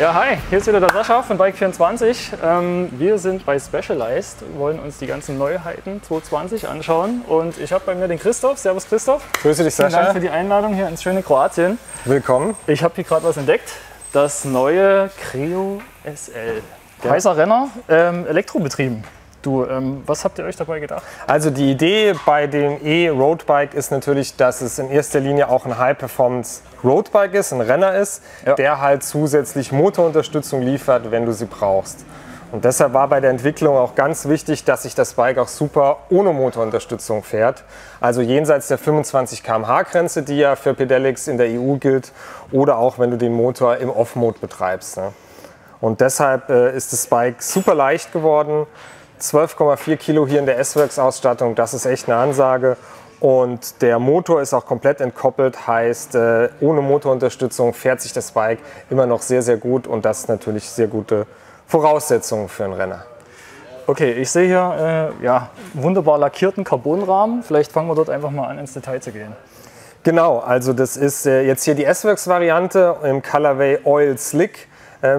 Ja, hi, hier ist wieder der Sascha von Bike24. Wir sind bei Specialized, wollen uns die ganzen Neuheiten 2020 anschauen. Und ich habe bei mir den Christoph. Servus Christoph. Grüße dich, Sascha. Vielen Dank für die Einladung hier ins schöne Kroatien. Willkommen. Ich habe hier gerade was entdeckt. Das neue Creo SL. Heißer Renner, elektrobetrieben. Du, was habt ihr euch dabei gedacht? Also die Idee bei dem E-Roadbike ist natürlich, dass es in erster Linie auch ein High-Performance-Roadbike ist, ein Renner ist, der halt zusätzlich Motorunterstützung liefert, wenn du sie brauchst. Und deshalb war bei der Entwicklung auch ganz wichtig, dass sich das Bike auch super ohne Motorunterstützung fährt. Also jenseits der 25 km/h-Grenze, die ja für Pedelecs in der EU gilt, oder auch wenn du den Motor im Off-Mode betreibst. Ne? Und deshalb ist das Bike super leicht geworden. 12,4 Kilo hier in der S-Works-Ausstattung, das ist echt eine Ansage. Und der Motor ist auch komplett entkoppelt, heißt, ohne Motorunterstützung fährt sich das Bike immer noch sehr, sehr gut. Und das ist natürlich sehr gute Voraussetzungen für einen Renner. Okay, ich sehe hier wunderbar lackierten Carbonrahmen. Vielleicht fangen wir dort einfach mal an, ins Detail zu gehen. Genau, also das ist jetzt hier die S-Works-Variante im Colorway Oil Slick.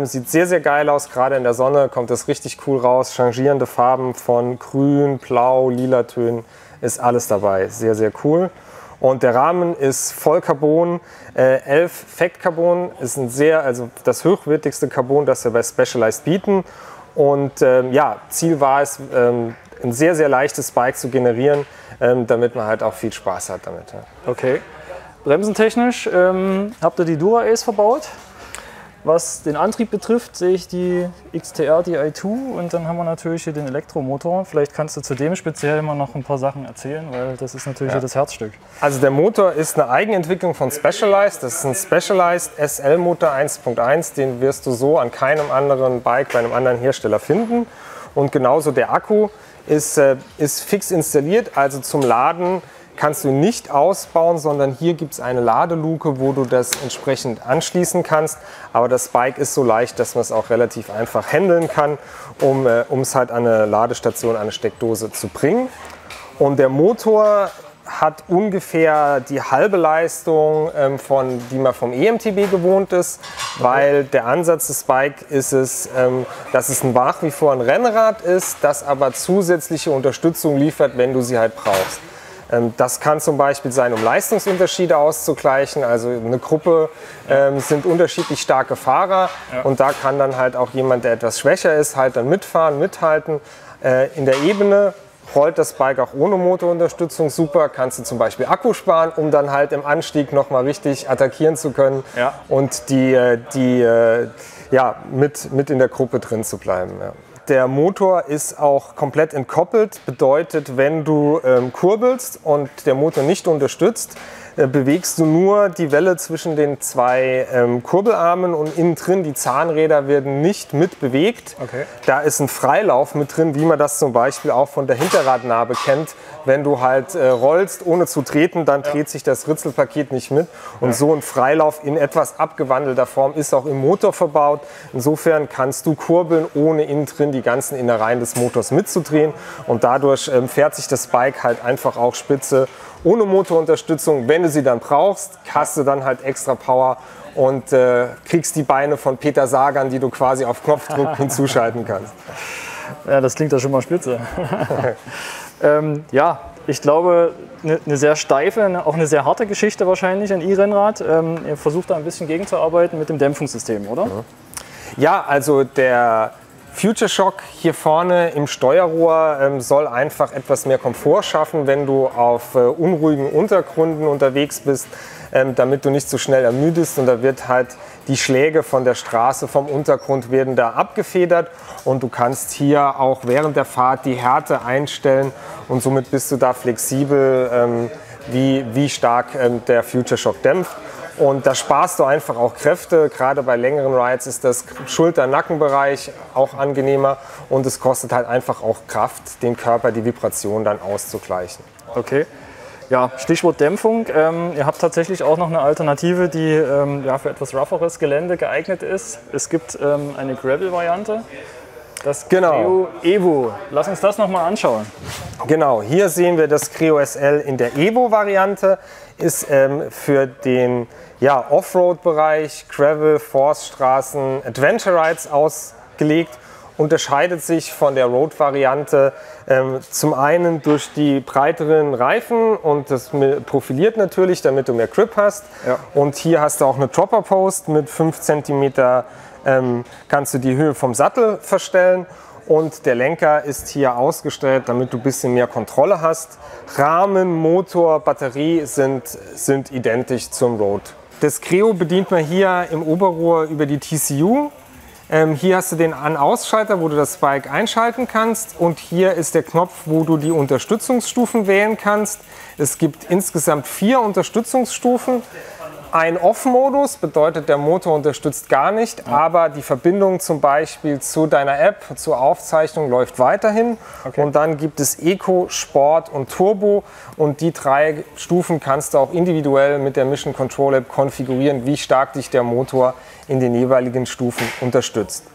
Sieht sehr, sehr geil aus, gerade in der Sonne kommt das richtig cool raus. Changierende Farben von grün, blau, lila Tönen, ist alles dabei. Sehr, sehr cool. Und der Rahmen ist voll Carbon, 11 Fact Carbon, ist also das hochwertigste Carbon, das wir bei Specialized bieten. Und Ziel war es, ein sehr, sehr leichtes Bike zu generieren, damit man halt auch viel Spaß hat damit. Ja. Okay. Bremsentechnisch habt ihr die Dura-Ace verbaut. Was den Antrieb betrifft, sehe ich die XTR, die i2, und dann haben wir natürlich hier den Elektromotor. Vielleicht kannst du zu dem speziell immer noch ein paar Sachen erzählen, weil das ist natürlich hier das Herzstück. Also der Motor ist eine Eigenentwicklung von Specialized. Das ist ein Specialized SL-Motor 1.1, den wirst du so an keinem anderen Bike bei einem anderen Hersteller finden. Und genauso der Akku ist fix installiert, also zum Laden kannst du nicht ausbauen, sondern hier gibt es eine Ladeluke, wo du das entsprechend anschließen kannst. Aber das Bike ist so leicht, dass man es auch relativ einfach handeln kann, um es halt an eine Ladestation, an eine Steckdose zu bringen. Und der Motor hat ungefähr die halbe Leistung, die man vom EMTB gewohnt ist, weil der Ansatz des Bike ist es, dass es nach wie vor ein Rennrad ist, das aber zusätzliche Unterstützung liefert, wenn du sie halt brauchst. Das kann zum Beispiel sein, um Leistungsunterschiede auszugleichen. Also eine Gruppe sind unterschiedlich starke Fahrer und da kann dann halt auch jemand, der etwas schwächer ist, halt dann mitfahren, mithalten. In der Ebene rollt das Bike auch ohne Motorunterstützung super. Kannst du zum Beispiel Akku sparen, um dann halt im Anstieg nochmal richtig attackieren zu können und mit in der Gruppe drin zu bleiben. Ja. Der Motor ist auch komplett entkoppelt, bedeutet, wenn du kurbelst und der Motor nicht unterstützt, bewegst du nur die Welle zwischen den zwei Kurbelarmen und innen drin die Zahnräder werden nicht mit bewegt. Okay. Da ist ein Freilauf mit drin, wie man das zum Beispiel auch von der Hinterradnabe kennt. Wenn du halt rollst, ohne zu treten, dann dreht sich das Ritzelpaket nicht mit. Und so ein Freilauf in etwas abgewandelter Form ist auch im Motor verbaut. Insofern kannst du kurbeln, ohne innen drin die ganzen Innereien des Motors mitzudrehen. Und dadurch fährt sich das Bike halt einfach auch spitze. Ohne Motorunterstützung, wenn du sie dann brauchst, hast du dann halt extra Power und kriegst die Beine von Peter Sagan, die du quasi auf Knopfdruck hinzuschalten kannst. Ja, das klingt ja schon mal spitze. Ich glaube, eine sehr steife, auch eine sehr harte Geschichte wahrscheinlich, ein E-Rennrad. Ihr versucht da ein bisschen gegenzuarbeiten mit dem Dämpfungssystem, oder? Ja, also der Future Shock hier vorne im Steuerrohr soll einfach etwas mehr Komfort schaffen, wenn du auf unruhigen Untergründen unterwegs bist, damit du nicht so schnell ermüdest. Und da wird halt die Schläge von der Straße, vom Untergrund werden da abgefedert. Und du kannst hier auch während der Fahrt die Härte einstellen und somit bist du da flexibel, wie stark der Future Shock dämpft. Und da sparst du einfach auch Kräfte. Gerade bei längeren Rides ist das Schulter-Nackenbereich auch angenehmer und es kostet halt einfach auch Kraft, dem Körper die Vibration dann auszugleichen. Okay. Ja, Stichwort Dämpfung. Ihr habt tatsächlich auch noch eine Alternative, die für etwas rougheres Gelände geeignet ist. Es gibt eine Gravel-Variante. Das Creo Evo. Lass uns das nochmal anschauen. Genau, hier sehen wir das Creo SL in der Evo-Variante. ist für den Offroad-Bereich, Gravel, Forststraßen, Adventure Rides ausgelegt. Unterscheidet sich von der Road-Variante zum einen durch die breiteren Reifen und das profiliert natürlich, damit du mehr Grip hast. Ja. Und hier hast du auch eine Dropper-Post mit 5 cm, kannst du die Höhe vom Sattel verstellen. Und der Lenker ist hier ausgestellt, damit du ein bisschen mehr Kontrolle hast. Rahmen, Motor, Batterie sind identisch zum Road. Das Creo bedient man hier im Oberrohr über die TCU. Hier hast du den An-Ausschalter, wo du das Bike einschalten kannst. Und hier ist der Knopf, wo du die Unterstützungsstufen wählen kannst. Es gibt insgesamt 4 Unterstützungsstufen. Ein Off-Modus bedeutet, der Motor unterstützt gar nicht, aber die Verbindung zum Beispiel zu deiner App, zur Aufzeichnung läuft weiterhin. Okay. Und dann gibt es Eco, Sport und Turbo. Und die 3 Stufen kannst du auch individuell mit der Mission Control App konfigurieren, wie stark dich der Motor in den jeweiligen Stufen unterstützt.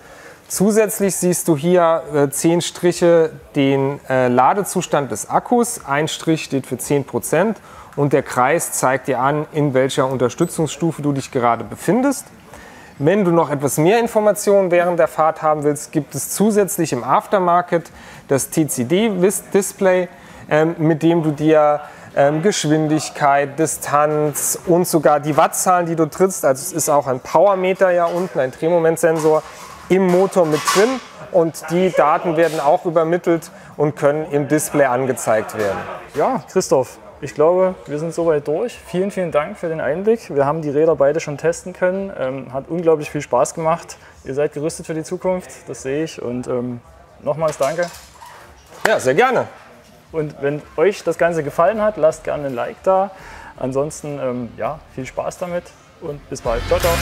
Zusätzlich siehst du hier 10 Striche den Ladezustand des Akkus. Ein Strich steht für 10%. Und der Kreis zeigt dir an, in welcher Unterstützungsstufe du dich gerade befindest. Wenn du noch etwas mehr Informationen während der Fahrt haben willst, gibt es zusätzlich im Aftermarket das TCD-Display, mit dem du dir Geschwindigkeit, Distanz und sogar die Wattzahlen, die du trittst, also es ist auch ein Powermeter ja unten, ein Drehmomentsensor im Motor mit drin und die Daten werden auch übermittelt und können im Display angezeigt werden. Ja, Christoph. Ich glaube, wir sind soweit durch. Vielen, vielen Dank für den Einblick. Wir haben die Räder beide schon testen können. Hat unglaublich viel Spaß gemacht. Ihr seid gerüstet für die Zukunft, das sehe ich. Und nochmals danke. Ja, sehr gerne. Und wenn euch das Ganze gefallen hat, lasst gerne ein Like da. Ansonsten, viel Spaß damit und bis bald. Ciao, ciao.